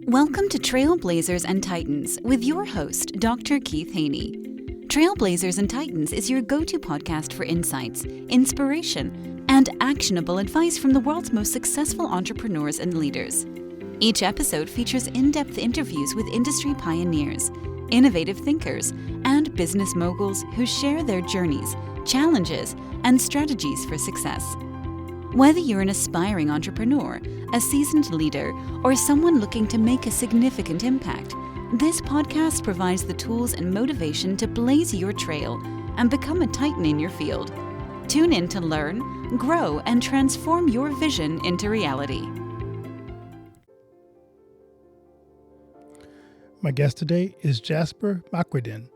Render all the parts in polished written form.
Welcome to Trailblazers and Titans with your host, Dr. Keith Haney. Trailblazers and Titans is your go-to podcast for insights, inspiration, and actionable advice from the world's most successful entrepreneurs and leaders. Each episode features in-depth interviews with industry pioneers, innovative thinkers, and business moguls who share their journeys, challenges, and strategies for success. Whether you're an aspiring entrepreneur, a seasoned leader, or someone looking to make a significant impact, this podcast provides the tools and motivation to blaze your trail and become a titan in your field. Tune in to learn, grow, and transform your vision into reality. My guest today is Jasper Maquindang.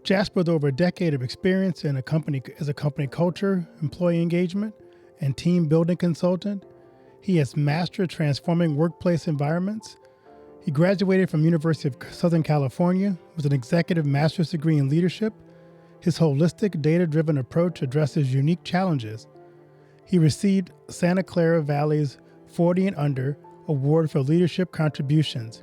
Jasper with over a decade of experience as a company culture, employee engagement, and team building consultant. He has mastered transforming workplace environments. He graduated from University of Southern California with an executive master's degree in leadership. His holistic, data-driven approach addresses unique challenges. He received Santa Clara Valley's 40 and Under Award for Leadership Contributions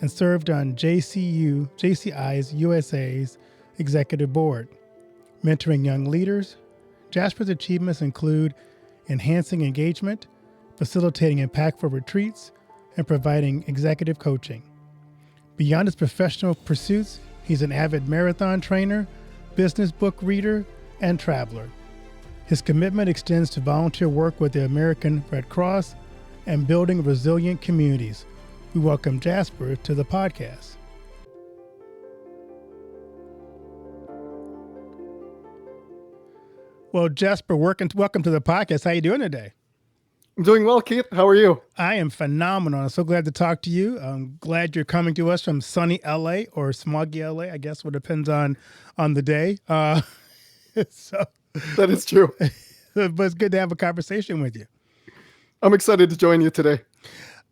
and served on JCI's USA's executive board. Mentoring young leaders, Jasper's achievements include enhancing engagement, facilitating impactful retreats, and providing executive coaching. Beyond his professional pursuits, he's an avid marathon trainer, business book reader, and traveler. His commitment extends to volunteer work with the American Red Cross and building resilient communities. We welcome Jasper to the podcast. Well, Jasper, welcome to the podcast. How are you doing today? I'm doing well, Keith. How are you? I am phenomenal. I'm so glad to talk to you. I'm glad you're coming to us from sunny LA or smoggy LA, I guess, what depends on the day. So that is true. But it's good to have a conversation with you. I'm excited to join you today.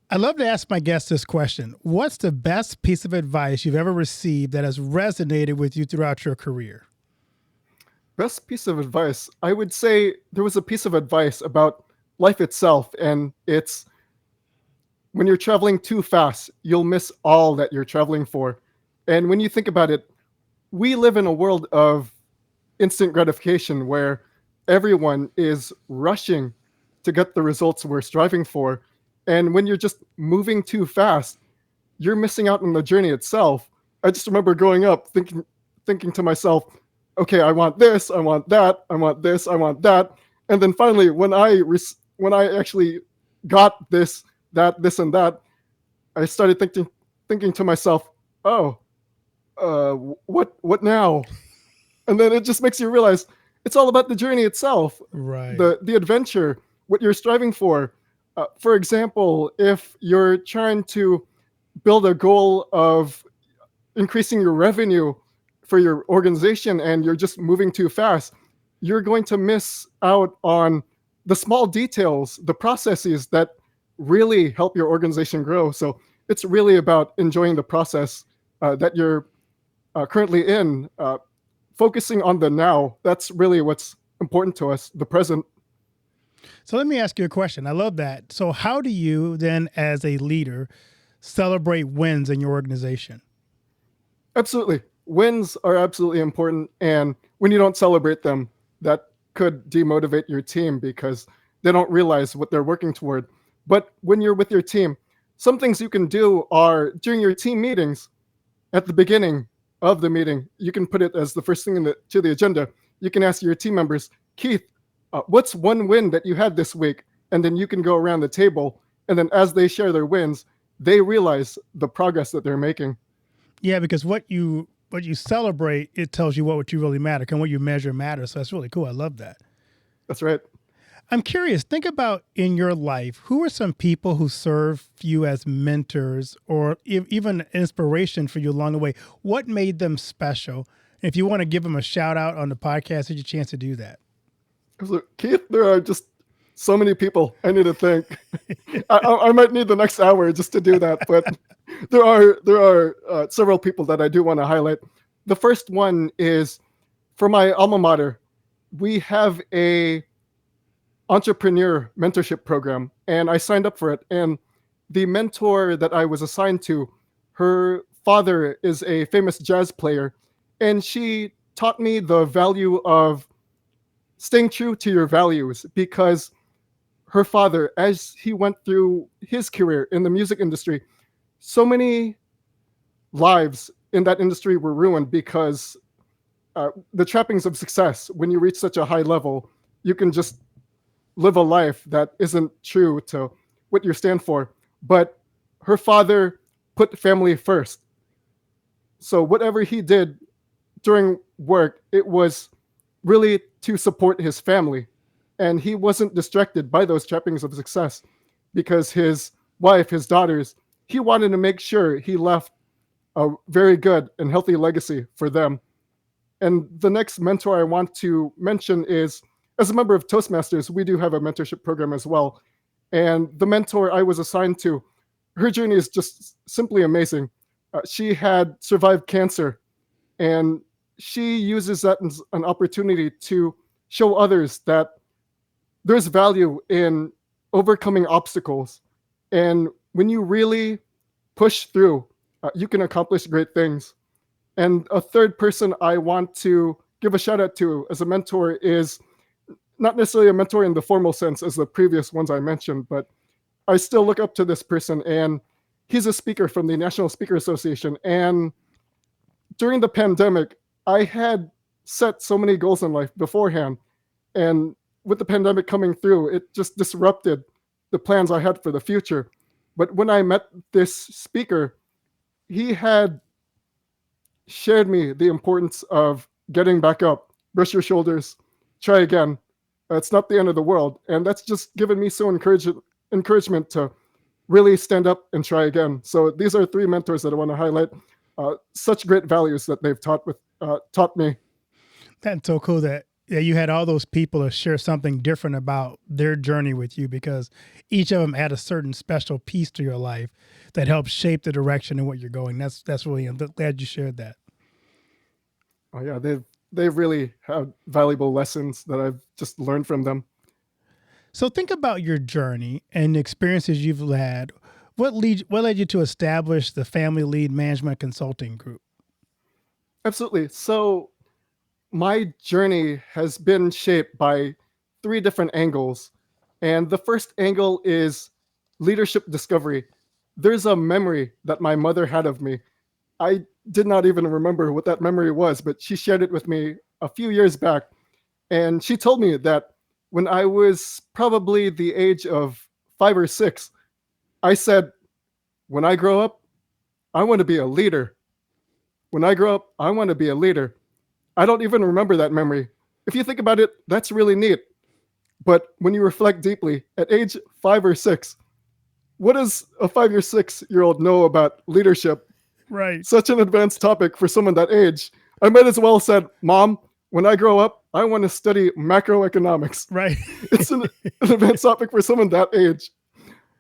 I love to ask my guests this question. What's the best piece of advice you've ever received that has resonated with you throughout your career? Best piece of advice. I would say there was a piece of advice about life itself, and it's when you're traveling too fast, you'll miss all that you're traveling for. And when you think about it, we live in a world of instant gratification where everyone is rushing to get the results we're striving for. And when you're just moving too fast, you're missing out on the journey itself. I just remember growing up thinking to myself, okay, I want this, I want that, I want this, I want that. And then finally, when I actually got this, and that, I started thinking to myself, what now? And then it just makes you realize it's all about the journey itself, right? The adventure, what you're striving for. For example, if you're trying to build a goal of increasing your revenue for your organization and you're just moving too fast, you're going to miss out on the small details, the processes that really help your organization grow. So it's really about enjoying the process that you're currently in, focusing on the now. That's really what's important to us, the present. So let me ask you a question. I love that. So how do you then, as a leader, celebrate wins in your organization? Absolutely. Wins are absolutely important. And when you don't celebrate them, that could demotivate your team because they don't realize what they're working toward. But when you're with your team, some things you can do are during your team meetings, at the beginning of the meeting, you can put it as the first thing to the agenda. You can ask your team members, Keith, what's one win that you had this week? And then you can go around the table. And then as they share their wins, they realize the progress that they're making. Yeah, because what you celebrate, it tells you what you really matter, and what you measure matters. So that's really cool. I love that. That's right. I'm curious, think about in your life, who are some people who serve you as mentors or even inspiration for you along the way? What made them special? If you want to give them a shout out on the podcast, here's your chance to do that. Keith, there are just so many people I need to thank. I might need the next hour just to do that, but there are several people that I do want to highlight. The first one is for my alma mater. We have a entrepreneur mentorship program, and I signed up for it. And the mentor that I was assigned to, her father is a famous jazz player, and she taught me the value of staying true to your values because her father, as he went through his career in the music industry, so many lives in that industry were ruined because the trappings of success, when you reach such a high level, you can just live a life that isn't true to what you stand for. But her father put family first. So whatever he did during work, it was really to support his family. And he wasn't distracted by those trappings of success because his wife, his daughters, he wanted to make sure he left a very good and healthy legacy for them. And the next mentor I want to mention is, as a member of Toastmasters, we do have a mentorship program as well. And the mentor I was assigned to, her journey is just simply amazing. She had survived cancer, and she uses that as an opportunity to show others that there's value in overcoming obstacles. And when you really push through, you can accomplish great things. And a third person I want to give a shout out to as a mentor is not necessarily a mentor in the formal sense as the previous ones I mentioned, but I still look up to this person, and he's a speaker from the National Speaker Association. And during the pandemic, I had set so many goals in life beforehand. And with the pandemic coming through, it just disrupted the plans I had for the future. But when I met this speaker, he had shared me the importance of getting back up, brush your shoulders, try again. It's not the end of the world. And that's just given me so encouragement to really stand up and try again. So these are three mentors that I want to highlight. Such great values that they've taught me. That's so cool that you had all those people to share something different about their journey with you, because each of them add a certain special piece to your life that helps shape the direction and what you're going. That's really, I'm glad you shared that. Oh yeah, they've really had valuable lessons that I've just learned from them. So think about your journey and the experiences you've had. What led you to establish the Family Lead Management Consulting Group? Absolutely. So my journey has been shaped by three different angles. And the first angle is leadership discovery. There's a memory that my mother had of me. I did not even remember what that memory was, but she shared it with me a few years back. And she told me that when I was probably the age of 5 or 6, I said, when I grow up, I want to be a leader. When I grow up, I want to be a leader. I don't even remember that memory. If you think about it, that's really neat. But when you reflect deeply, at age 5 or 6, what does a 5 or 6-year-old know about leadership? Right. Such an advanced topic for someone that age. I might as well said, Mom, when I grow up, I want to study macroeconomics. Right. It's an advanced topic for someone that age.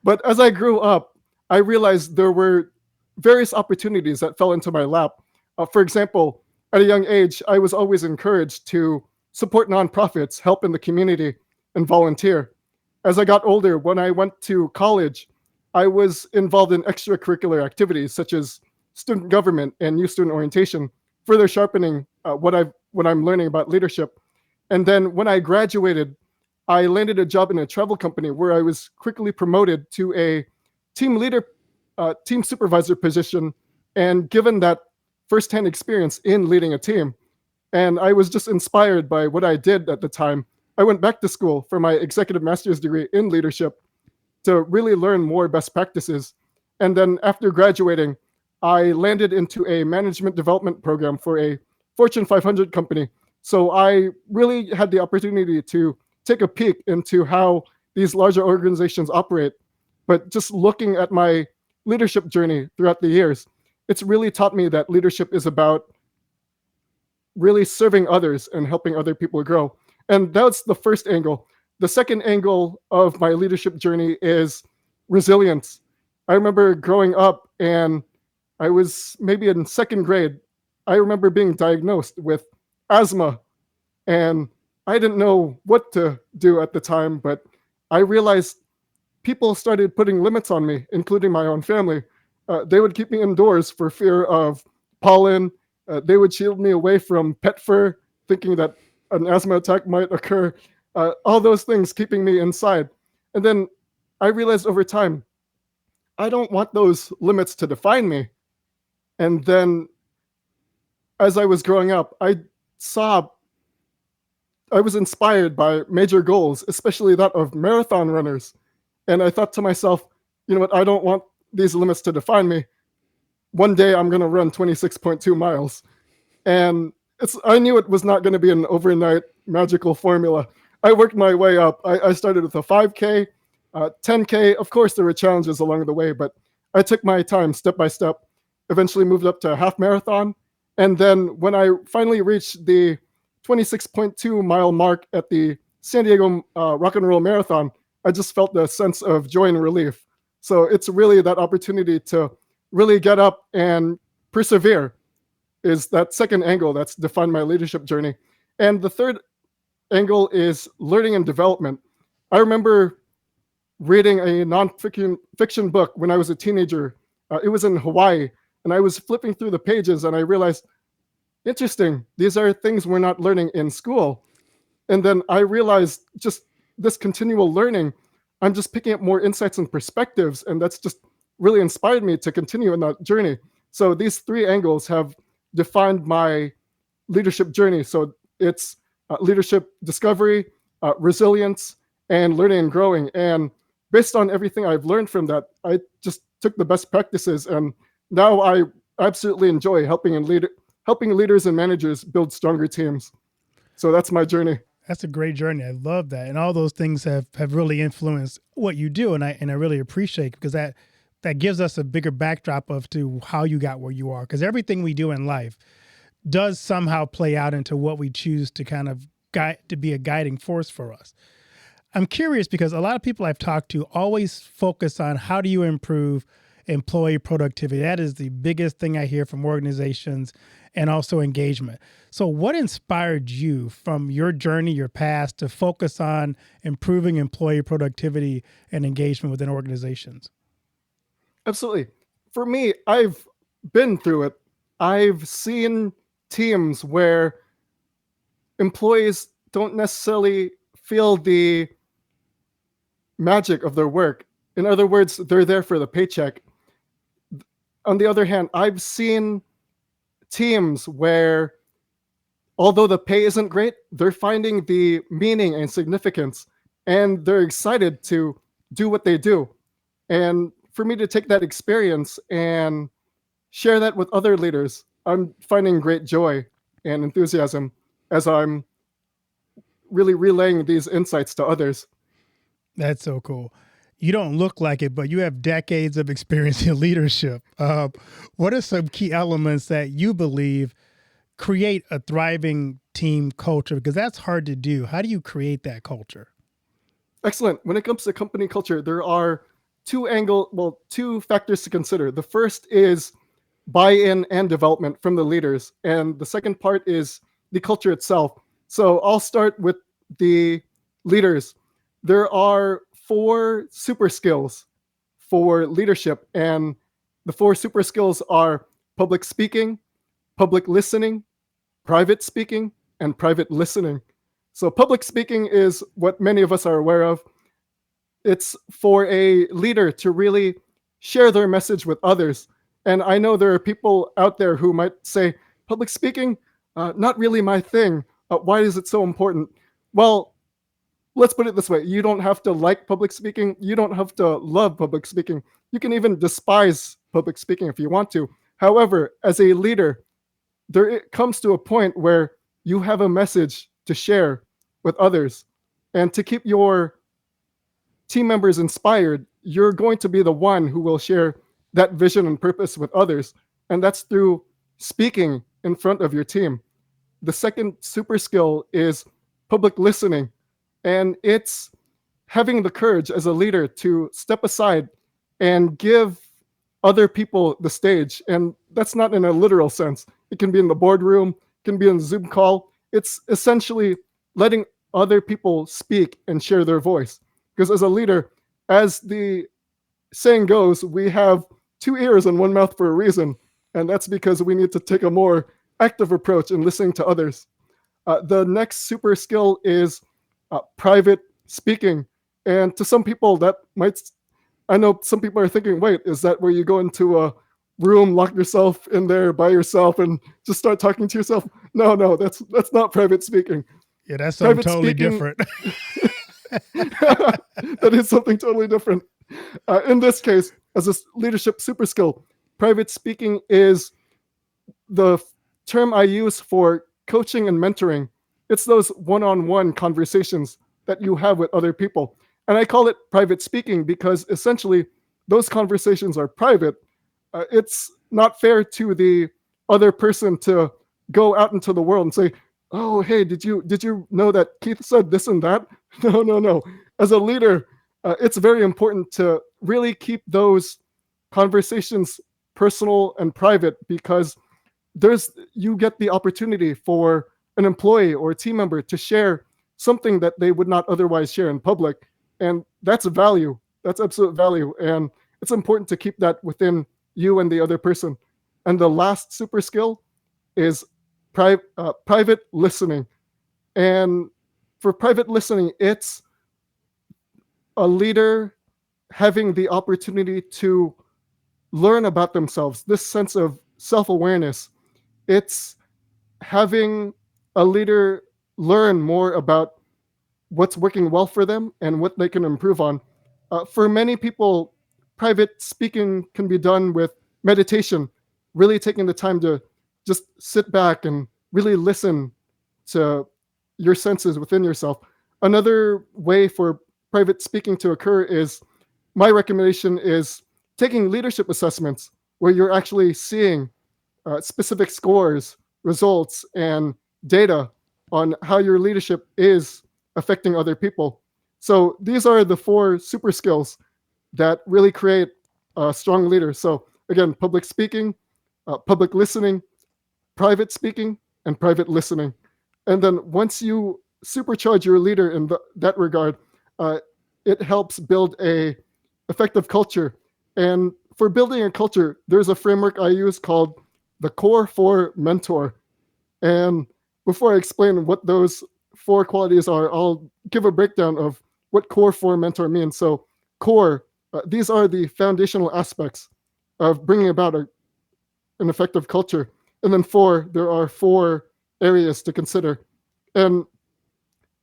But as I grew up, I realized there were various opportunities that fell into my lap. For example, at a young age, I was always encouraged to support nonprofits, help in the community, and volunteer. As I got older, when I went to college, I was involved in extracurricular activities such as student government and youth student orientation, further sharpening what I'm learning about leadership. And then when I graduated, I landed a job in a travel company where I was quickly promoted to a team leader, team supervisor position, and given that firsthand experience in leading a team. And I was just inspired by what I did at the time. I went back to school for my executive master's degree in leadership to really learn more best practices. And then after graduating, I landed into a management development program for a Fortune 500 company. So I really had the opportunity to take a peek into how these larger organizations operate. But just looking at my leadership journey throughout the years, it's really taught me that leadership is about really serving others and helping other people grow. And that's the first angle. The second angle of my leadership journey is resilience. I remember growing up, and I was maybe in second grade. I remember being diagnosed with asthma, and I didn't know what to do at the time, but I realized people started putting limits on me, including my own family. They would keep me indoors for fear of pollen. They would shield me away from pet fur, thinking that an asthma attack might occur. All those things keeping me inside. And then I realized over time, I don't want those limits to define me. And then as I was growing up, saw I was inspired by major goals, especially that of marathon runners. And I thought to myself, you know what, I don't want these limits to define me. One day I'm going to run 26.2 miles. And I knew it was not going to be an overnight magical formula. I worked my way up. I started with a 5K, 10K. Of course, there were challenges along the way, but I took my time step by step, eventually moved up to a half marathon. And then when I finally reached the 26.2 mile mark at the San Diego Rock and Roll Marathon, I just felt the sense of joy and relief. So it's really that opportunity to really get up and persevere is that second angle that's defined my leadership journey. And the third angle is learning and development. I remember reading a fiction book when I was a teenager. It was in Hawaii, and I was flipping through the pages and I realized, interesting, these are things we're not learning in school. And then I realized just this continual learning, I'm just picking up more insights and perspectives, and that's just really inspired me to continue in that journey. So these three angles have defined my leadership journey. So it's leadership discovery, resilience, and learning and growing. And based on everything I've learned from that, I just took the best practices, and now I absolutely enjoy helping leaders and managers build stronger teams. So that's my journey. That's a great journey. I love that. And all those things have really influenced what you do. And I really appreciate it, because that gives us a bigger backdrop of to how you got where you are. Because everything we do in life does somehow play out into what we choose to kind of guide, to be a guiding force for us. I'm curious because a lot of people I've talked to always focus on how do you improve employee productivity. That is the biggest thing I hear from organizations, and also engagement. So what inspired you from your journey, your past, to focus on improving employee productivity and engagement within organizations? Absolutely. For me, I've been through it. I've seen teams where employees don't necessarily feel the magic of their work. In other words, they're there for the paycheck. On the other hand, I've seen teams where, although the pay isn't great, they're finding the meaning and significance, and they're excited to do what they do. And for me to take that experience and share that with other leaders, I'm finding great joy and enthusiasm as I'm really relaying these insights to others. That's so cool. You don't look like it, but you have decades of experience in leadership. What are some key elements that you believe create a thriving team culture? Because that's hard to do. How do you create that culture? Excellent. When it comes to company culture, there are two factors to consider. The first is buy-in and development from the leaders, and the second part is the culture itself. So I'll start with the leaders. There are 4 super skills for leadership, and the 4 super skills are public speaking, public listening, private speaking, and private listening. So public speaking is what many of us are aware of. It's for a leader to really share their message with others. And I know there are people out there who might say, public speaking, not really my thing. Why is it so important? Well, let's put it this way. You don't have to like public speaking. You don't have to love public speaking. You can even despise public speaking if you want to. However, as a leader, it comes to a point where you have a message to share with others. And to keep your team members inspired, you're going to be the one who will share that vision and purpose with others. And that's through speaking in front of your team. The second super skill is public listening. And it's having the courage as a leader to step aside and give other people the stage. And that's not in a literal sense. It can be in the boardroom, it can be in a Zoom call. It's essentially letting other people speak and share their voice. Because as a leader, as the saying goes, we have two ears and one mouth for a reason, and that's because we need to take a more active approach in listening to others. The next super skill is private speaking. And to some people, that might, I know some people are thinking, wait, is that where you go into a room, lock yourself in there by yourself, and just start talking to yourself? No, no, that's not private speaking. Yeah, that's something Private totally speaking, different. that is something totally different. In this case, as a leadership super skill, private speaking is the term I use for coaching and mentoring. It's those one-on-one conversations that you have with other people. And I call it private speaking because essentially those conversations are private. It's not fair to the other person to go out into the world and say, "Oh, hey, did you know that Keith said this and that?" No, no, no. As a leader, it's very important to really keep those conversations personal and private, because you get the opportunity for an employee or a team member to share something that they would not otherwise share in public, and that's a value. That's absolute value, and it's important to keep that within you and the other person. And the last super skill is private listening. And for private listening, it's a leader having the opportunity to learn about themselves, this sense of self-awareness. It's having a leader learn more about what's working well for them and what they can improve on. For many people, private speaking can be done with meditation, really taking the time to just sit back and really listen to your senses within yourself. Another way for private speaking to occur is, my recommendation is taking leadership assessments where you're actually seeing specific scores, results, and data on how your leadership is affecting other people. So these are the four super skills that really create a strong leader. So again, public speaking, public listening, private speaking, and private listening. And then once you supercharge your leader in that regard, uh, it helps build a effective culture. And for building a culture, there's a framework I use called the Core 4 Mentor. And before I explain what those four qualities are, I'll give a breakdown of what Core 4 Mentor means. So core, these are the foundational aspects of bringing about an effective culture. And then four, there are four areas to consider. And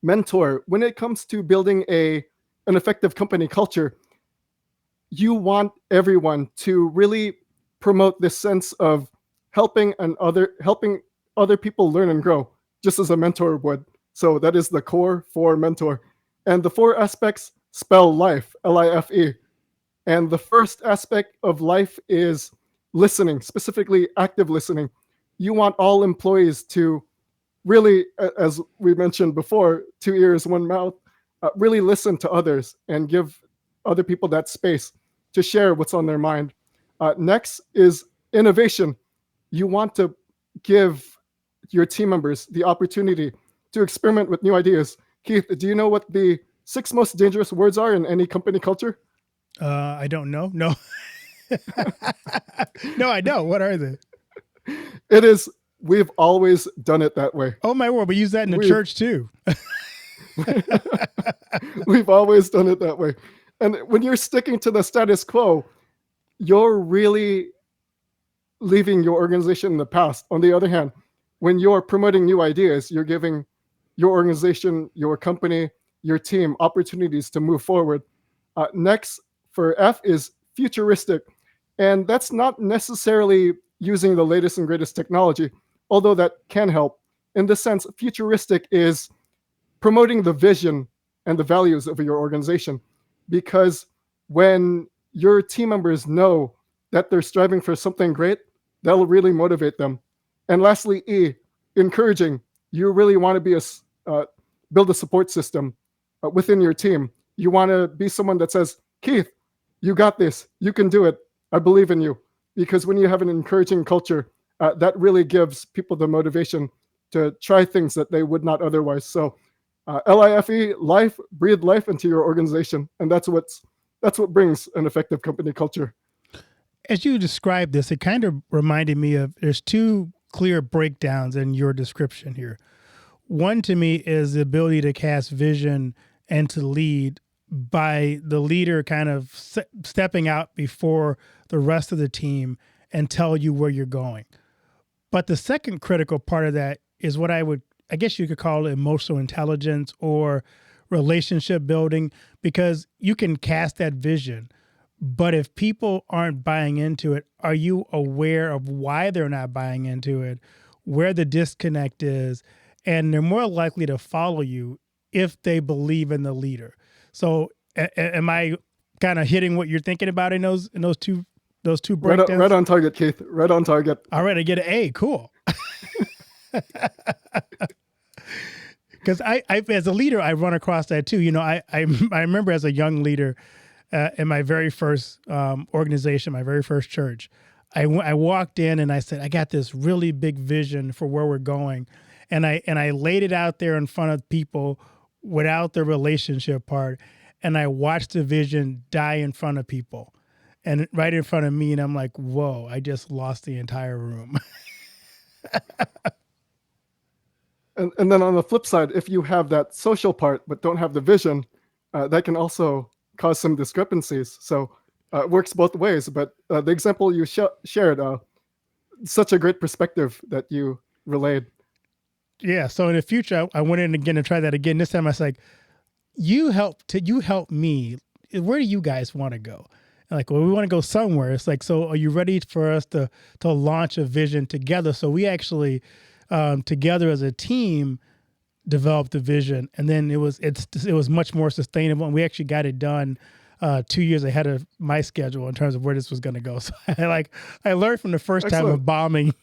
mentor, when it comes to building an effective company culture, you want everyone to really promote this sense of helping other people learn and grow, just as a mentor would. So that is the core for mentor. And the four aspects spell life, Life. And the first aspect of life is listening, specifically active listening. You want all employees to really, as we mentioned before, two ears, one mouth, really listen to others and give other people that space to share what's on their mind. Next is innovation. You want to give your team members the opportunity to experiment with new ideas. Keith, do you know what the 6 most dangerous words are in any company culture? I don't know. No. No, I don't. What are they? It is, we've always done it that way. Oh my word, we use that in the church too. We've always done it that way. And when you're sticking to the status quo, you're really leaving your organization in the past. On the other hand, when you're promoting new ideas, you're giving your organization, your company, your team opportunities to move forward. Next, for F, is futuristic. And that's not necessarily using the latest and greatest technology, although that can help. In this sense, futuristic is promoting the vision and the values of your organization. Because when your team members know that they're striving for something great, that'll really motivate them. And lastly, E, encouraging. You really want to be build a support system within your team. You want to be someone that says, Keith, you got this. You can do it. I believe in you. Because when you have an encouraging culture, that really gives people the motivation to try things that they would not otherwise. So LIFE, life, breathe life into your organization. And that's what's that's what brings an effective company culture. As you described this, it kind of reminded me of there's two clear breakdowns in your description here. One to me is the ability to cast vision and to lead by the leader kind of stepping out before the rest of the team and tell you where you're going. But the second critical part of that is what I guess you could call it emotional intelligence or relationship building, because you can cast that vision. But if people aren't buying into it, are you aware of why they're not buying into it, where the disconnect is, and they're more likely to follow you if they believe in the leader. So am I kind of hitting what you're thinking about in those two breakdowns? Right on target, Keith. Right on target. All right, I get an A. Cool. Because I as a leader, I run across that too. You know, I remember as a young leader in my very first organization, my very first church, I walked in and I said, I got this really big vision for where we're going. And I laid it out there in front of people without the relationship part. And I watched the vision die in front of people and right in front of me. And I'm like, whoa, I just lost the entire room. And then on the flip side, if you have that social part but don't have the vision, that can also cause some discrepancies. So it works both ways. But the example you shared, such a great perspective that you relayed. Yeah. So in the future, I went in again to try that again. This time I was like, you help me. Where do you guys want to go? And like, well, we want to go somewhere. It's like, so are you ready for us to launch a vision together? So we actually, together as a team, developed the vision, and then it was much more sustainable, and we actually got it done 2 years ahead of my schedule in terms of where this was going to go. So I learned from the first time of bombing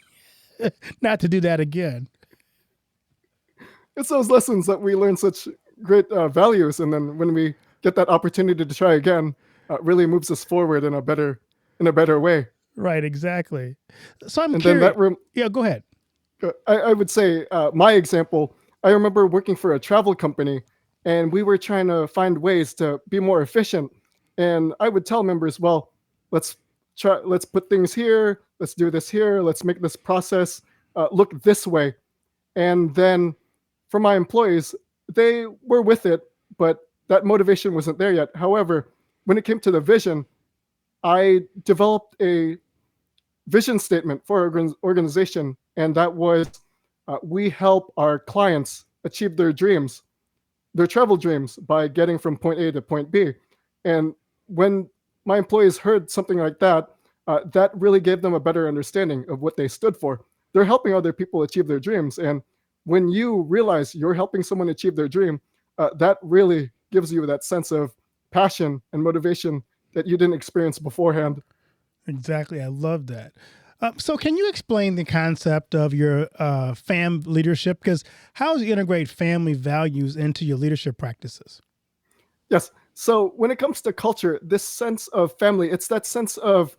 not to do that again. It's those lessons that we learn such great values, and then when we get that opportunity to try again, really moves us forward in a better way. Right, exactly. So I'm and curious. Then yeah, go ahead. I would say my example. I remember working for a travel company, and we were trying to find ways to be more efficient. And I would tell members, well, let's put things here, let's do this here, let's make this process look this way. And then for my employees, they were with it, but that motivation wasn't there yet. However, when it came to the vision, I developed a vision statement for our organization, and that was we help our clients achieve their dreams, their travel dreams, by getting from point A to point B. And when my employees heard something like that, that really gave them a better understanding of what they stood for. They're helping other people achieve their dreams. And when you realize you're helping someone achieve their dream, that really gives you that sense of passion and motivation that you didn't experience beforehand. Exactly. I love that. So can you explain the concept of your FAM leadership? Because how do you integrate family values into your leadership practices? Yes. So when it comes to culture, this sense of family, it's that sense of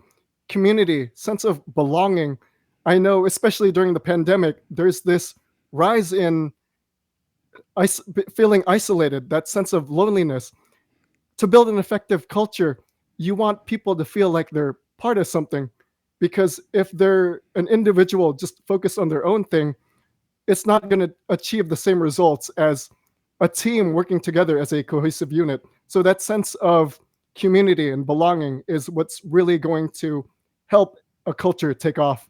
community, sense of belonging. I know, especially during the pandemic, there's this rise in feeling isolated, that sense of loneliness. To build an effective culture, you want people to feel like they're part of something, because if they're an individual just focused on their own thing, it's not going to achieve the same results as a team working together as a cohesive unit. So that sense of community and belonging is what's really going to help a culture take off.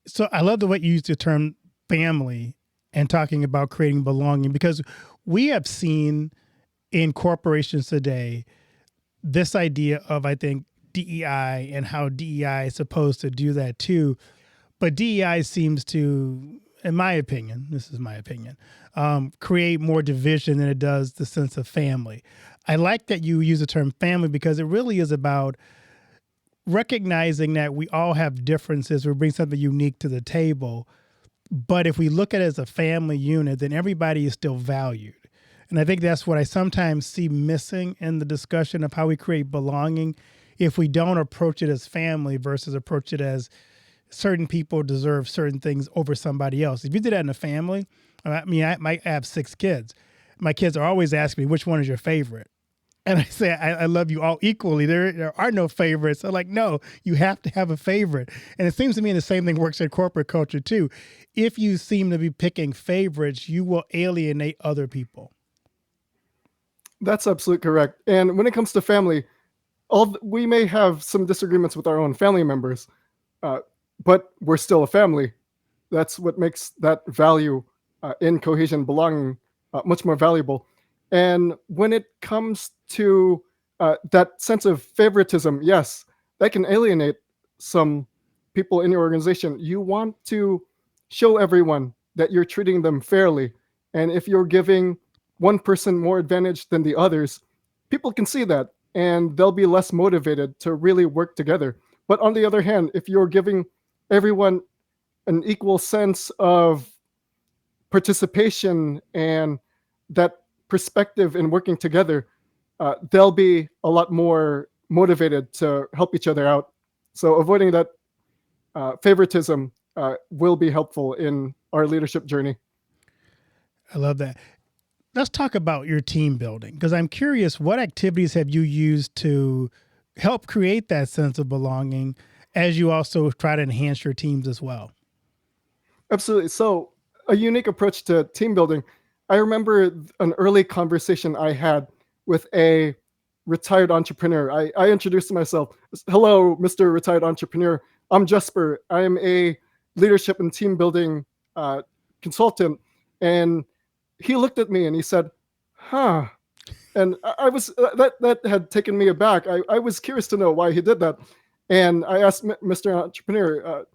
So I love the way you use the term family and talking about creating belonging, because we have seen in corporations today this idea of, I think, DEI and how DEI is supposed to do that too. But DEI seems to, in my opinion, this is my opinion, create more division than it does the sense of family. I like that you use the term family, because it really is about recognizing that we all have differences. We bring something unique to the table. But if we look at it as a family unit, then everybody is still valued. And I think that's what I sometimes see missing in the discussion of how we create belonging, if we don't approach it as family versus approach it as certain people deserve certain things over somebody else. If you did that in a family, I mean, I have 6 kids. My kids are always asking me, which one is your favorite? And I say, I love you all equally. There are no favorites. I'm like, no, you have to have a favorite. And it seems to me the same thing works in corporate culture too. If you seem to be picking favorites, you will alienate other people. That's absolutely correct. And when it comes to family, we may have some disagreements with our own family members, uh, but we're still a family. That's what makes that value in cohesion, belonging, much more valuable. And when it comes to that sense of favoritism, yes, that can alienate some people in your organization. You want to show everyone that you're treating them fairly. And if you're giving one person more advantage than the others, people can see that and they'll be less motivated to really work together. But on the other hand, if you're giving everyone an equal sense of participation and that perspective in working together, they'll be a lot more motivated to help each other out. So avoiding that favoritism will be helpful in our leadership journey. I love that. Let's talk about your team building, because I'm curious, what activities have you used to help create that sense of belonging as you also try to enhance your teams as well? Absolutely. So, a unique approach to team building. I remember an early conversation I had with a retired entrepreneur. I introduced myself. Hello, Mr. Retired Entrepreneur. I'm Jasper. I am a leadership and team building consultant. And he looked at me and he said, huh. And I was that had taken me aback. I was curious to know why he did that. And I asked Mr. Entrepreneur,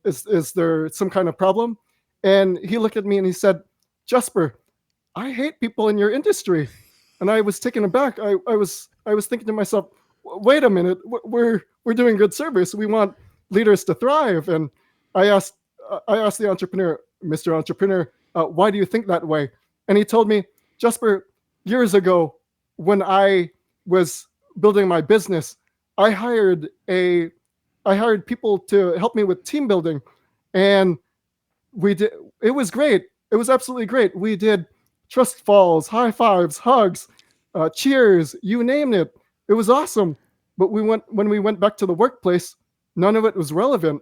is there some kind of problem? And he looked at me and he said, Jasper, I hate people in your industry. And I was taken aback. I was thinking to myself, wait a minute, we're doing good service. We want leaders to thrive. And I asked the entrepreneur, Mr. Entrepreneur, why do you think that way? And he told me, Jasper, years ago, when I was building my business, I hired people to help me with team building, and it was great. It was absolutely great. We did trust falls, high fives, hugs, cheers, you name it. It was awesome. But when we went back to the workplace, none of it was relevant.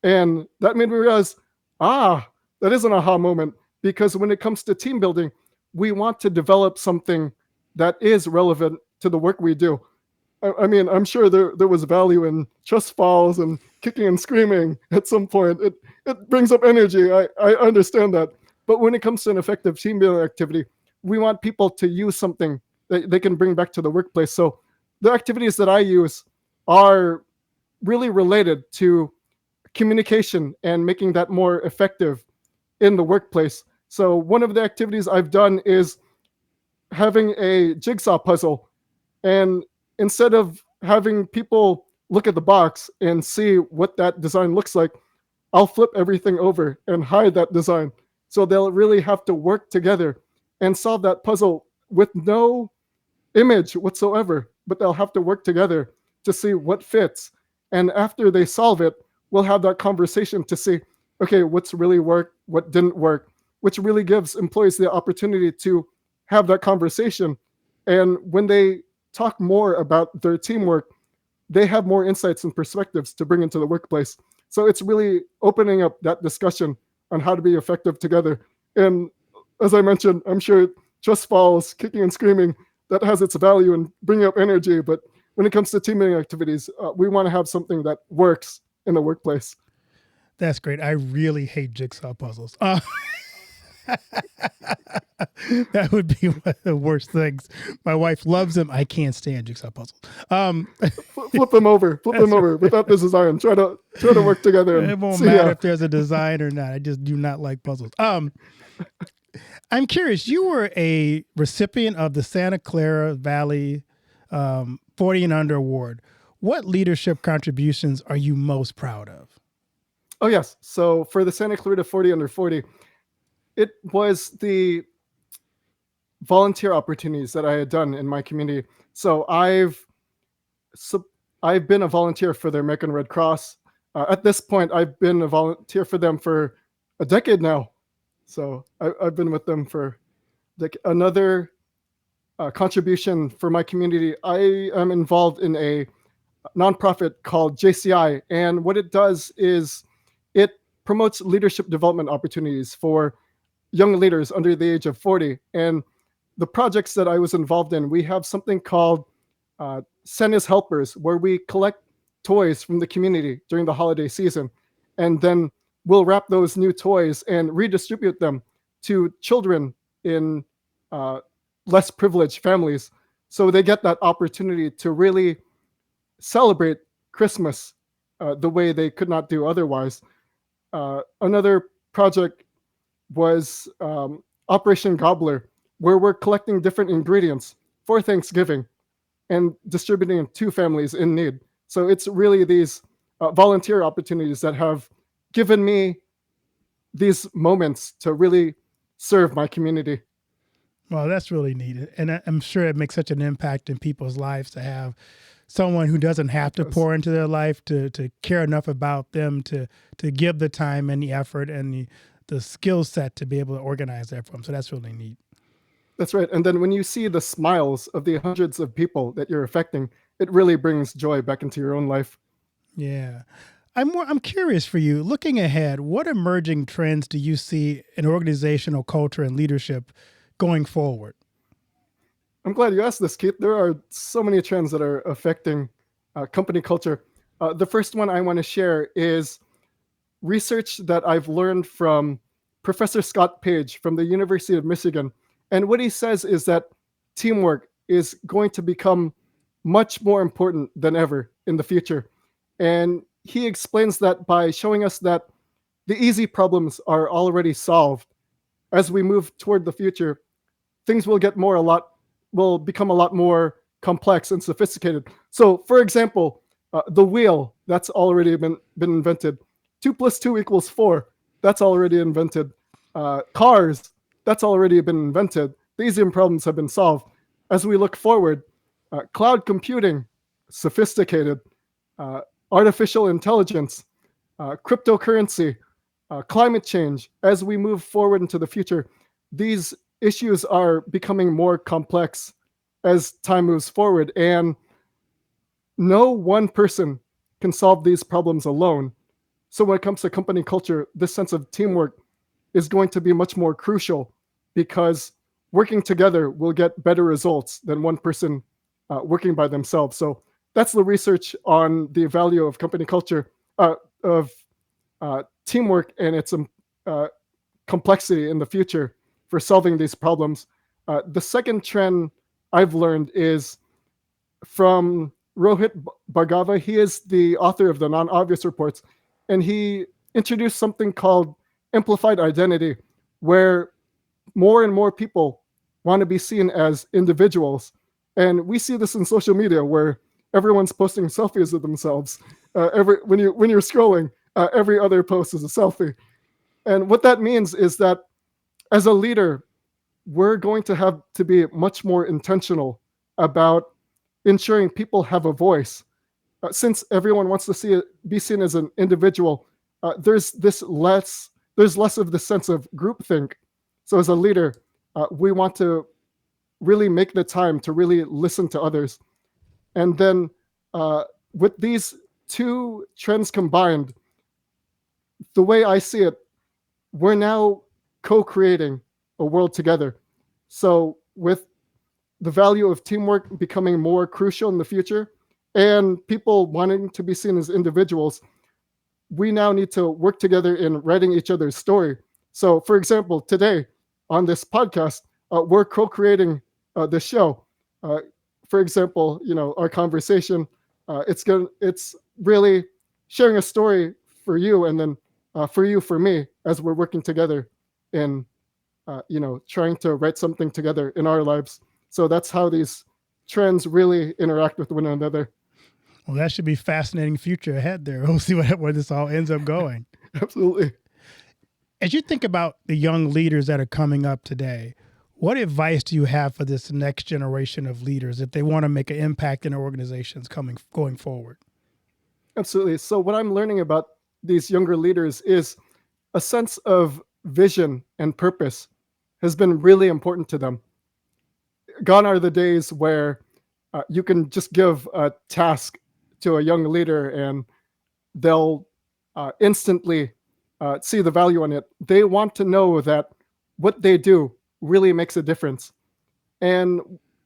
And that made me realize, that is an aha moment, because when it comes to team building, we want to develop something that is relevant to the work we do. I mean, I'm sure there was value in trust falls and kicking and screaming at some point. It brings up energy. I understand that. But when it comes to an effective team building activity, we want people to use something that they can bring back to the workplace. So the activities that I use are really related to communication and making that more effective in the workplace. So one of the activities I've done is having a jigsaw puzzle, and instead of having people look at the box and see what that design looks like, I'll flip everything over and hide that design. So they'll really have to work together and solve that puzzle with no image whatsoever, but they'll have to work together to see what fits. And after they solve it, we'll have that conversation to see, okay, what's really worked, what didn't work, which really gives employees the opportunity to have that conversation. And when they talk more about their teamwork, they have more insights and perspectives to bring into the workplace. So it's really opening up that discussion on how to be effective together. And as I mentioned, I'm sure trust falls, kicking and screaming, that has its value in bringing up energy. But when it comes to team building activities, we want to have something that works in the workplace. That's great. I really hate jigsaw puzzles. That would be one of the worst things. My wife loves them. I can't stand jigsaw puzzles. Flip them over without the design. Try to work together. It won't matter if there's a design or not. I just do not like puzzles. I'm curious. You were a recipient of the Santa Clara Valley 40 and Under Award. What leadership contributions are you most proud of? Oh, yes. So for the Santa Clara 40 Under 40, it was the volunteer opportunities that I had done in my community. So I've been a volunteer for the American Red Cross. At this point, I've been a volunteer for them for a decade now. So I've been with them for another contribution for my community, I am involved in a nonprofit called JCI. And what it does is it promotes leadership development opportunities for young leaders under the age of 40. And the projects that I was involved in, we have something called Santa's Helpers, where we collect toys from the community during the holiday season. And then we'll wrap those new toys and redistribute them to children in uh, less privileged families. So they get that opportunity to really celebrate Christmas the way they could not do otherwise. Another project was Operation Gobbler, where we're collecting different ingredients for Thanksgiving and distributing them to families in need. So it's really these volunteer opportunities that have given me these moments to really serve my community. Well, that's really neat. And I'm sure it makes such an impact in people's lives to have someone who doesn't have to pour into their life to care enough about them to give the time and the effort and the skill set to be able to organize that for them. So that's really neat. That's right. And then when you see the smiles of the hundreds of people that you're affecting, it really brings joy back into your own life. Yeah. I'm curious for you, looking ahead, what emerging trends do you see in organizational culture and leadership going forward? I'm glad you asked this, Keith. There are so many trends that are affecting company culture. The first one I want to share is research that I've learned from Professor Scott Page from the University of Michigan. And what he says is that teamwork is going to become much more important than ever in the future. And he explains that by showing us that the easy problems are already solved. As we move toward the future, things will become a lot more complex and sophisticated. So, for example, the wheel, that's already been invented. 2 plus 2 equals 4. That's already invented. Cars, that's already been invented. These problems have been solved. As we look forward, cloud computing, sophisticated. Artificial intelligence, cryptocurrency, climate change. As we move forward into the future, these issues are becoming more complex as time moves forward. And no one person can solve these problems alone. So when it comes to company culture, this sense of teamwork is going to be much more crucial because working together will get better results than one person working by themselves. So that's the research on the value of company culture, of teamwork and its complexity in the future for solving these problems. The second trend I've learned is from Rohit Bhargava. He is the author of the Non-Obvious Reports, and he introduced something called amplified identity, where more and more people want to be seen as individuals. And we see this in social media where everyone's posting selfies of themselves. When you're scrolling, every other post is a selfie. And what that means is that as a leader, we're going to have to be much more intentional about ensuring people have a voice. Since everyone wants to be seen as an individual, there's less of the sense of groupthink. So as a leader, we want to really make the time to really listen to others. And then with these two trends combined, the way I see it, we're now co-creating a world together. So with the value of teamwork becoming more crucial in the future and people wanting to be seen as individuals, we now need to work together in writing each other's story. So for example, today on this podcast, we're co-creating this show. For example, our conversation, it's really sharing a story for you, and then for you, for me, as we're working together in, trying to write something together in our lives. So that's how these trends really interact with one another. Well, that should be fascinating future ahead there. We'll see where this all ends up going. Absolutely. As you think about the young leaders that are coming up today, what advice do you have for this next generation of leaders if they want to make an impact in their organizations going forward? Absolutely. So what I'm learning about these younger leaders is a sense of vision and purpose has been really important to them. gone are the days where you can just give a task to a young leader and they'll instantly see the value in it. They want to know that what they do really makes a difference. And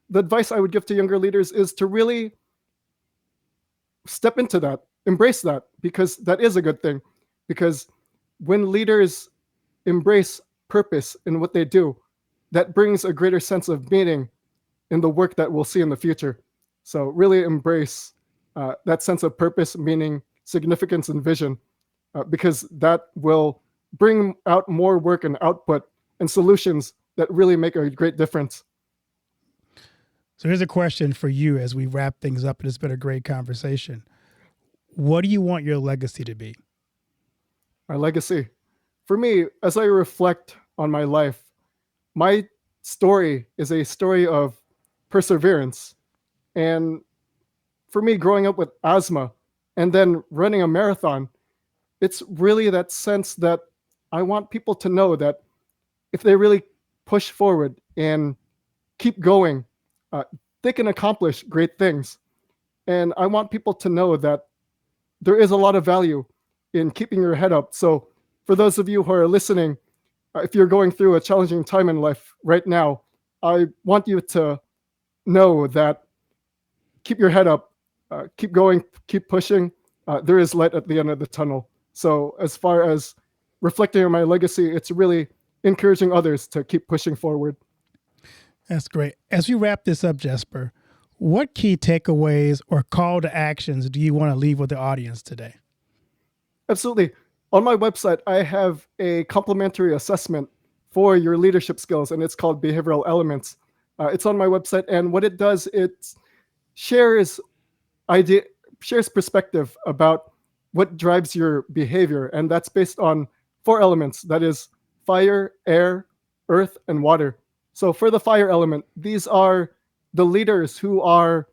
the advice I would give to younger leaders is to really step into that, embrace that, because that is a good thing. Because when leaders embrace purpose in what they do, that brings a greater sense of meaning in the work that we'll see in the future. So really embrace that sense of purpose, meaning, significance, and vision, because that will bring out more work and output and solutions that really make a great difference. So here's a question for you as we wrap things up. It's been a great conversation. What do you want your legacy to be? My legacy. For me, as I reflect on my life, my story is a story of perseverance. And for me, growing up with asthma and then running a marathon, it's really that sense that I want people to know that if they really push forward and keep going, uh, they can accomplish great things. And I want people to know that there is a lot of value in keeping your head up. So, for those of you who are listening, if you're going through a challenging time in life right now, I want you to know that keep your head up, keep going, keep pushing. There is light at the end of the tunnel. So, as far as reflecting on my legacy, it's really encouraging others to keep pushing forward. That's great. As we wrap this up, Jasper, what key takeaways or call to actions do you want to leave with the audience today? Absolutely. On my website, I have a complimentary assessment for your leadership skills, and it's called Behavioral Elements. It's on my website, and what it does, it shares idea, shares perspective about what drives your behavior, and that's based on 4 elements. That is fire, air, earth, and water. So for the fire element, these are the leaders who are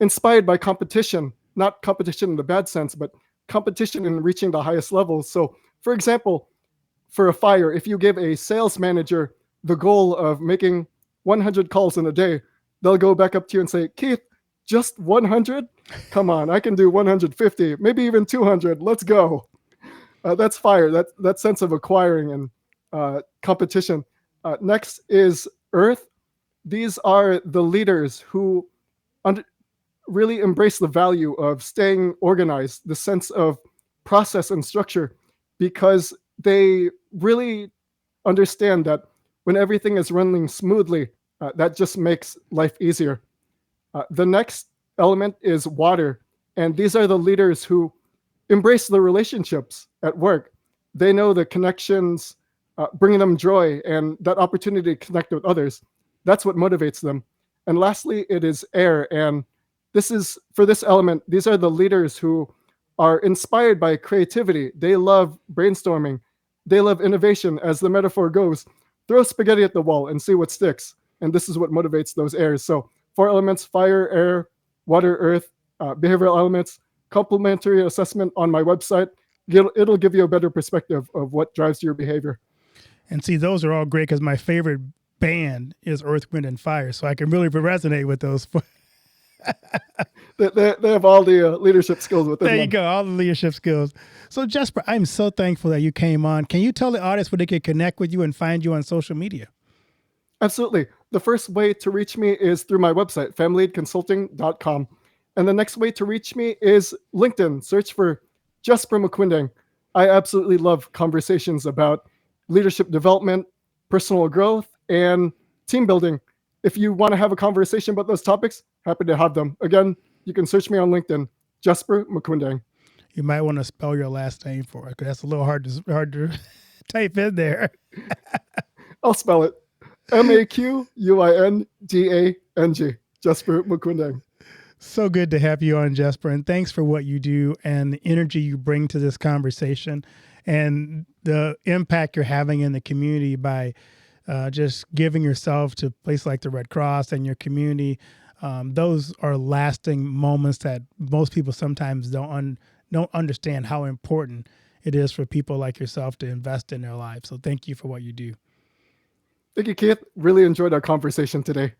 inspired by competition, not competition in the bad sense, but competition in reaching the highest levels. So, for example, for a fire, if you give a sales manager the goal of making 100 calls in a day, they'll go back up to you and say, Keith, just 100? Come on, I can do 150, maybe even 200. Let's go. That's fire. That sense of acquiring and competition. Next is earth. These are the leaders who really embrace the value of staying organized, the sense of process and structure, because they really understand that when everything is running smoothly, that just makes life easier. The next element is water. And these are the leaders who embrace the relationships at work. They know the connections bring them joy and that opportunity to connect with others. That's what motivates them. And lastly, it is air. And this is for this element, these are the leaders who are inspired by creativity. They love brainstorming. They love innovation. As the metaphor goes, throw spaghetti at the wall and see what sticks. And this is what motivates those airs. So 4 elements: fire, air, water, earth, behavioral elements, complementary assessment on my website. It'll give you a better perspective of what drives your behavior. And see, those are all great because my favorite band is Earth, Wind, and Fire. So I can really resonate with those. They have all the leadership skills within them. There you go, all the leadership skills. So Jasper, I'm so thankful that you came on. Can you tell the audience where they can connect with you and find you on social media? Absolutely. The first way to reach me is through my website, familyconsulting.com. And the next way to reach me is LinkedIn. Search for Jasper Maquindang. I absolutely love conversations about leadership development, personal growth, and team building. If you want to have a conversation about those topics, happy to have them. Again, you can search me on LinkedIn, Jasper Maquindang. You might want to spell your last name for it because that's a little hard to type in there. I'll spell it. Maquindang, Jasper Maquindang. So good to have you on, Jasper, and thanks for what you do and the energy you bring to this conversation and the impact you're having in the community by just giving yourself to places like the Red Cross and your community. Those are lasting moments that most people sometimes don't understand how important it is for people like yourself to invest in their lives. So thank you for what you do. Thank you, Keith. Really enjoyed our conversation today.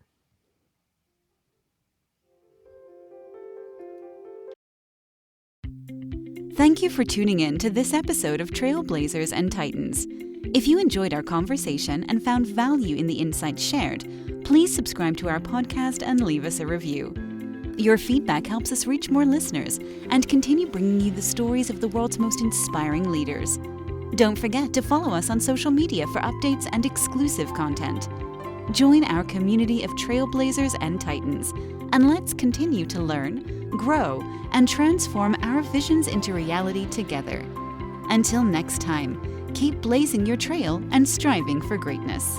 Thank you for tuning in to this episode of Trailblazers and Titans. If you enjoyed our conversation and found value in the insights shared, please subscribe to our podcast and leave us a review. Your feedback helps us reach more listeners and continue bringing you the stories of the world's most inspiring leaders. Don't forget to follow us on social media for updates and exclusive content. Join our community of Trailblazers and Titans, and let's continue to learn, grow, and transform our visions into reality together. Until next time, keep blazing your trail and striving for greatness.